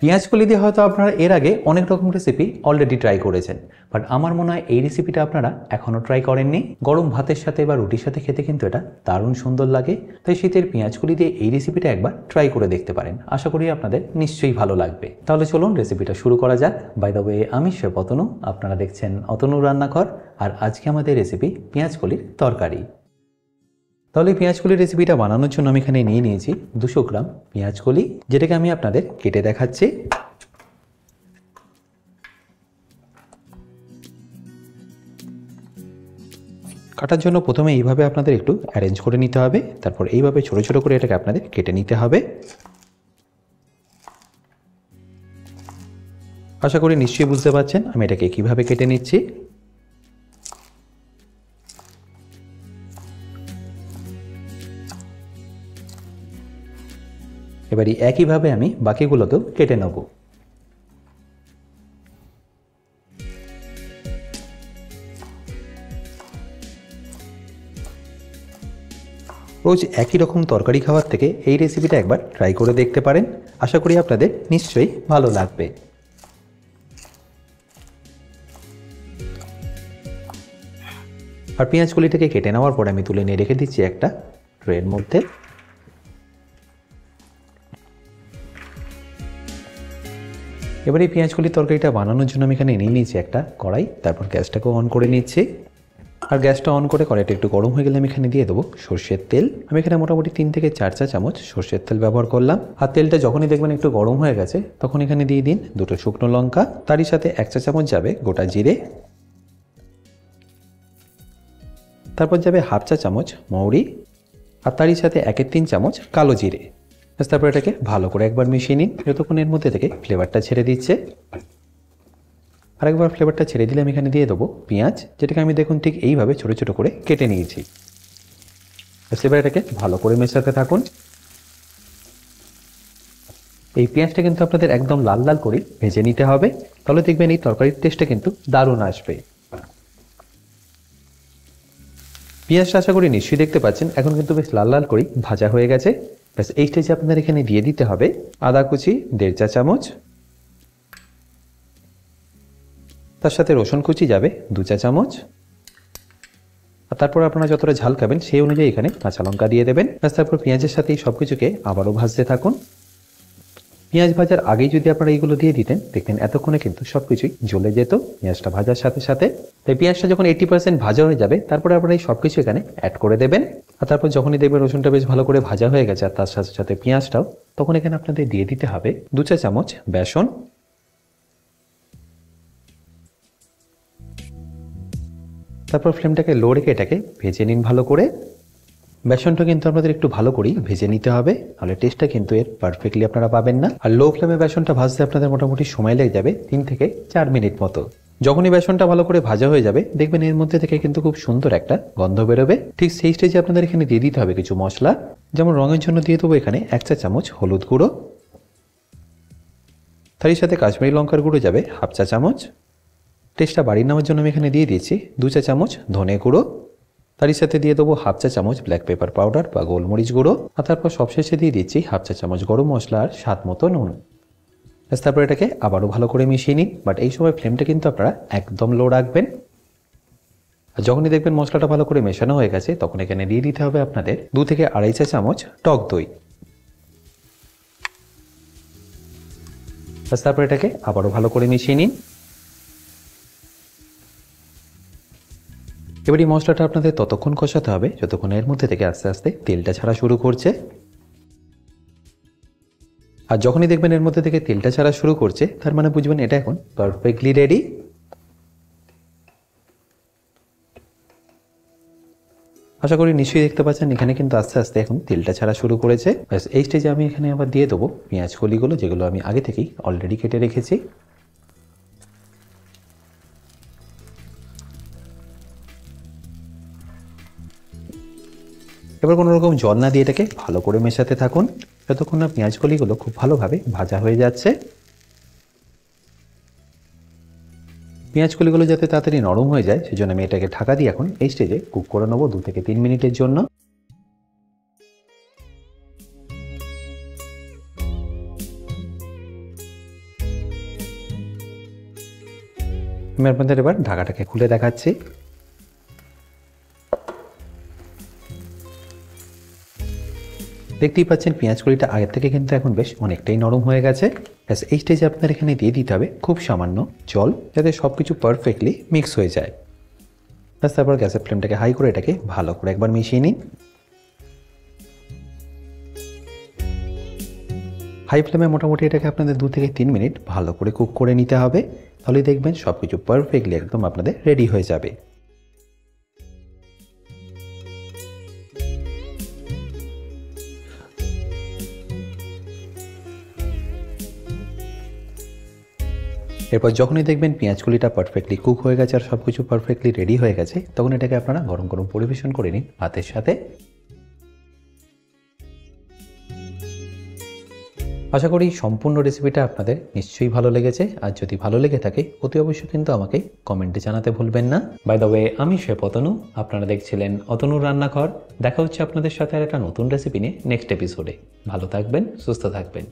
পেঁয়াজকলি দিয়ে হয়তো আপনারা এর আগে অনেক রকম রেসিপি অলরেডি ট্রাই করেছেন, বাট আমার মনে হয় এই রেসিপিটা আপনারা এখনও ট্রাই করেননি। গরম ভাতের সাথে বা রুটির সাথে খেতে কিন্তু এটা দারুণ সুন্দর লাগে। তাই শীতের পেঁয়াজকলি দিয়ে এই রেসিপিটা একবার ট্রাই করে দেখতে পারেন, আশা করি আপনাদের নিশ্চয়ই ভালো লাগবে। তাহলে চলুন রেসিপিটা শুরু করা যাক। বাই দ্য ওয়ে, আমি শেফ অতনু, আপনারা দেখছেন অতনু রান্নাঘর, আর আজকে আমাদের রেসিপি পেঁয়াজকলির তরকারি। তাহলে পেঁয়াজকলির রেসিপিটা বানানোর জন্য আমি এখানে নিয়ে নিয়েছি 200 গ্রাম পেঁয়াজকলি, যেটাকে আমি আপনাদের কেটে দেখাচ্ছি। কাটার জন্য প্রথমে এইভাবে আপনাদের একটু অ্যারেঞ্জ করে নিতে হবে, তারপর এইভাবে ছোট ছোট করে এটাকে আপনাদের কেটে নিতে হবে। আশা করি নিশ্চয়ই বুঝতে পারছেন আমি এটাকে কিভাবে কেটে নিচ্ছি। এবারে একইভাবে আমি বাকিগুলোকেও কেটে নেব। রোজ একই রকম তরকারি খাওয়ার থেকে এই রেসিপিটা একবার ট্রাই করে দেখতে পারেন, আশা করি আপনাদের নিশ্চয়ই ভালো লাগবে। আর পেঁয়াজকলিটাকে কেটে নেওয়ার পর আমি তুলে নিয়ে রেখে দিচ্ছি একটা ট্রের মধ্যে। এবার এই পেঁয়াজকলির তরকারিটা বানানোর জন্য আমি এখানে নিয়ে নিয়েছি একটা কড়াই, তারপর গ্যাসটাকে অন করে নিচ্ছি। আর গ্যাসটা অন করে কড়াইটা একটু গরম হয়ে গেলে আমি এখানে দিয়ে দেবো সর্ষের তেল। আমি এখানে মোটামুটি 3 থেকে 4 চা চামচ সর্ষের তেল ব্যবহার করলাম। আর তেলটা যখনই দেখবেন একটু গরম হয়ে গেছে, তখন এখানে দিয়ে দিন 2টো শুকনো লঙ্কা, তারই সাথে 1 চা চামচ যাবে গোটা জিরে, তারপর যাবে 1/2 চা চামচ মৌরি, আর তারই সাথে 1/3 চামচ কালো জিরে। তারপর এটাকে ভালো করে একবার মিশিয়ে নিন, যতক্ষণ এর মধ্যে থেকে ফ্লেভারটা ছেড়ে দিচ্ছে। আরেকবার ফ্লেভারটা ছেড়ে দিলে আমি এখানে দিয়ে দেবো পেঁয়াজ, যেটাকে আমি দেখুন ঠিক এইভাবে ছোটো ছোটো করে কেটে নিয়েছি। এবার এটাকে ভালো করে মেশাতে থাকুন। এই পেঁয়াজটা কিন্তু আপনাদের একদম লাল লাল করে ভেজে নিতে হবে, তাহলে দেখবেন এই তরকারির টেস্টটা কিন্তু দারুণ আসবে। পেঁয়াজটা আশা করি নিশ্চয়ই দেখতে পাচ্ছেন এখন কিন্তু বেশ লাল লাল করে ভাজা হয়ে গেছে। ব্যাস এই স্টেজে আপনাদের এখানে দিয়ে দিতে হবে আদা কুচি 1.5 চা চামচ, তার সাথে রসুন কুচি যাবে 2 চা চামচ, আর তারপর আপনারা যতটা ঝাল খাবেন সেই অনুযায়ী এখানে কাঁচা লঙ্কা দিয়ে দেবেন। তারপর পেঁয়াজের সাথে এই সব কিছুকে আবারও ভাজতে থাকুন। পেঁয়াজ ভাজার আগেই যদি আপনারা এইগুলো দিয়ে দিতেন, দেখবেন এতক্ষণে কিন্তু সব কিছুই জ্বলে যেত পেঁয়াজটা ভাজার সাথে সাথে। তাই পেঁয়াজটা যখন 80% ভাজা হয়ে যাবে, তারপরে আপনারা এই সব কিছু এখানে অ্যাড করে দেবেন। আর তারপর যখনই দেখবেন রসুনটা বেশ ভালো করে ভাজা হয়ে গেছে আর তার সাথে সাথে পেঁয়াজটাও, তখন এখানে আপনাদের দিয়ে দিতে হবে 2 চা চামচ বেসন। তারপর ফ্লেমটাকে লো রেখে এটাকে ভেজে নিন ভালো করে। বেসনটা কিন্তু আপনাদের একটু ভালো করেই ভেজে নিতে হবে, তাহলে টেস্টটা কিন্তু এর পারফেক্টলি আপনারা পাবেন না। আর লো ফ্লেমে বেসনটা ভাজতে আপনাদের মোটামুটি সময় লেগে যাবে 3 থেকে 4 মিনিট মতো। যখনই বেসনটা ভালো করে ভাজা হয়ে যাবে, দেখবেন এর মধ্যে থেকে কিন্তু খুব সুন্দর একটা গন্ধ বেরোবে। ঠিক সেই স্টেজে আপনাদের এখানে দিয়ে দিতে হবে কিছু মশলা, যেমন রঙের জন্য দিয়ে দেবো এখানে 1 চা চামচ হলুদ গুঁড়ো, তারই সাথে কাশ্মীরি লঙ্কার গুঁড়ো যাবে 1/2 চা চামচ। টেস্টটা বাড়িয়ে নেওয়ার জন্য আমি এখানে দিয়ে দিচ্ছি 2 চা চামচ ধনে গুঁড়ো, তারই সাথে দিয়ে দেবো 1/2 চা চামচ ব্ল্যাক পেপার পাউডার বা গোলমরিচ গুঁড়ো, আর তারপর সবশেষে দিয়ে দিচ্ছি 1/2 চা চামচ গরম মশলা আর স্বাদ মতো নুন। তারপর এটাকে আবারও ভালো করে মিশিয়ে নিন, বাট এই সময় ফ্লেমটা কিন্তু আপনারা একদম লো রাখবেন। আর যখনই দেখবেন মশলাটা ভালো করে মেশানো হয়ে গেছে, তখন এখানে দিয়ে দিতে হবে আপনাদের 2 থেকে 2.5 চা চামচ টক দই। তারপর এটাকে আবারও ভালো করে মিশিয়ে নিন। এবার এই মশলাটা আপনাদের ততক্ষণ কষাতে হবে যতক্ষণ এর মধ্যে থেকে আস্তে আস্তে তেলটা ছাড়া শুরু করছে। আর যখনই দেখবেন এর মধ্যে থেকে তেলটা ছাড়া শুরু করছে, তার মানে বুঝবেন এটা এখন পারফেক্টলি রেডি। আশা করি নিশ্চয়ই দেখতে পাচ্ছেন এখানে কিন্তু আস্তে আস্তে এখন তেলটা ছাড়া শুরু করেছে। ব্যাস এই স্টেজে আমি এখানে আবার দিয়ে দেবো পেঁয়াজ কলিগুলো, যেগুলো আমি আগে থেকেই অলরেডি কেটে রেখেছি। এবার কোনো রকম জল না দিয়ে এটাকে ভালো করে মেশাতে থাকুন, যতক্ষণ না পেঁয়াজ কলিগুলো খুব ভালোভাবে ভাজা হয়ে যাচ্ছে। পেঁয়াজ কলিগুলো যাতে তাড়াতাড়ি নরম হয়ে যায়, সেজন্য আমি এটাকে ঢাকা দিয়ে এখন এই স্টেজে কুক করে নেবো 2 থেকে 3 মিনিটের জন্য। আমি আপনাদের এবার ঢাকাটাকে খুলে দেখাচ্ছি। দেখতেই পাচ্ছেন পেঁয়াজ কলিটা আগের থেকে কিন্তু এখন বেশ অনেকটাই নরম হয়ে গেছে। ব্যাস এই স্টেজে আপনার এখানে দিয়ে দিতে হবে খুব সামান্য জল, যাতে সব কিছু পারফেক্টলি মিক্স হয়ে যায়। ব্যাস তারপর গ্যাসের ফ্লেমটাকে হাই করে এটাকে ভালো করে একবার মিশিয়ে নিন। হাই ফ্লেমে মোটামুটি এটাকে আপনাদের 2 থেকে 3 মিনিট ভালো করে কুক করে নিতে হবে, তাহলেই দেখবেন সব কিছু পারফেক্টলি একদম আপনাদের রেডি হয়ে যাবে। এরপর যখনই দেখবেন পেঁয়াজগুলিটা পারফেক্টলি কুক হয়ে গেছে আর সব কিছু পারফেক্টলি রেডি হয়ে গেছে, তখন এটাকে আপনারা গরম গরম পরিবেশন করে নিন ভাতের সাথে। আশা করি সম্পূর্ণ রেসিপিটা আপনাদের নিশ্চয়ই ভালো লেগেছে, আর যদি ভালো লেগে থাকে অতি অবশ্যই কিন্তু আমাকে কমেন্টে জানাতে ভুলবেন না। বাই দ্য ওয়ে, আমি শেফ অতনু, আপনারা দেখছিলেন অতনুর রান্নাঘর। দেখা হচ্ছে আপনাদের সাথে আর একটা নতুন রেসিপি নিয়ে নেক্সট এপিসোডে। ভালো থাকবেন, সুস্থ থাকবেন।